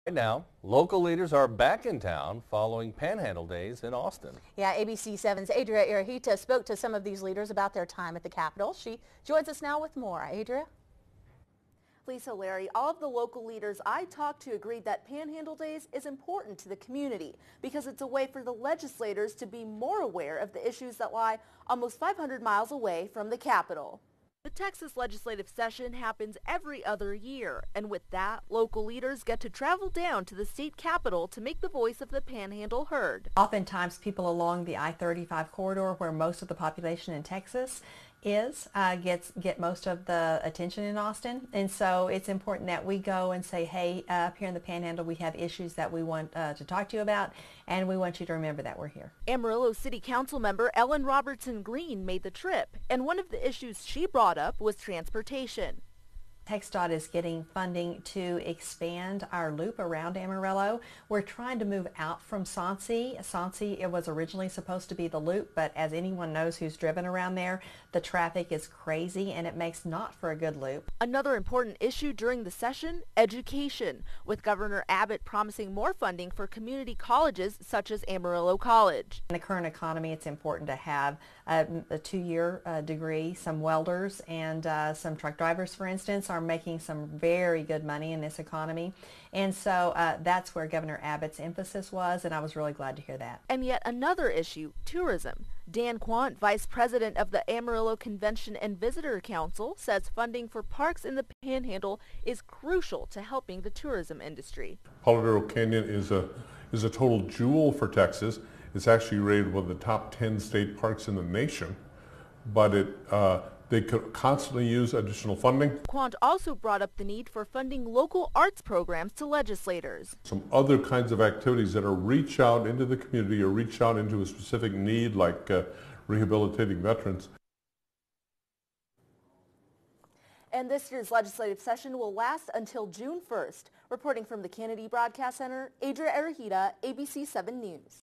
Right now, local leaders are back in town following Panhandle Days in Austin. Yeah, ABC 7's Adria Irahita spoke to some of these leaders about their time at the Capitol. She joins us now with more. Adria? Lisa, Larry, all of the local leaders I talked to agreed that Panhandle Days is important to the community because it's a way for the legislators to be more aware of the issues that lie almost 500 miles away from the Capitol. The Texas legislative session happens every other year, and with that, local leaders get to travel down to the state capitol to make the voice of the Panhandle heard. Oftentimes people along the I-35 corridor, where most of the population in Texas is, get most of the attention in Austin, and so it's important that we go and say, hey, up here in the Panhandle we have issues that we want to talk to you about, and we want you to remember that we're here. Amarillo City Council member Ellen Robertson Green made the trip, and one of the issues she brought up was transportation. TxDOT is getting funding to expand our loop around Amarillo. We're trying to move out from Soncy. Soncy, it was originally supposed to be the loop, but as anyone knows who's driven around there, the traffic is crazy and it makes not for a good loop. Another important issue during the session, education, with Governor Abbott promising more funding for community colleges such as Amarillo College. In the current economy, it's important to have a two-year degree. Some welders and some truck drivers, for instance, are making some very good money in this economy, and so that's where Governor Abbott's emphasis was, and I was really glad to hear that. And yet another issue, tourism. Dan Quant, vice president of the Amarillo Convention and Visitor Council, says funding for parks in the Panhandle is crucial to helping the tourism industry. Palo Canyon is a total jewel for Texas. It's actually rated one of the top 10 state parks in the nation, but they could constantly use additional funding. Quant also brought up the need for funding local arts programs to legislators. Some other kinds of activities that are reach out into the community or reach out into a specific need, like rehabilitating veterans. And this year's legislative session will last until June 1st. Reporting from the Kennedy Broadcast Center, Adria Arahita, ABC 7 News.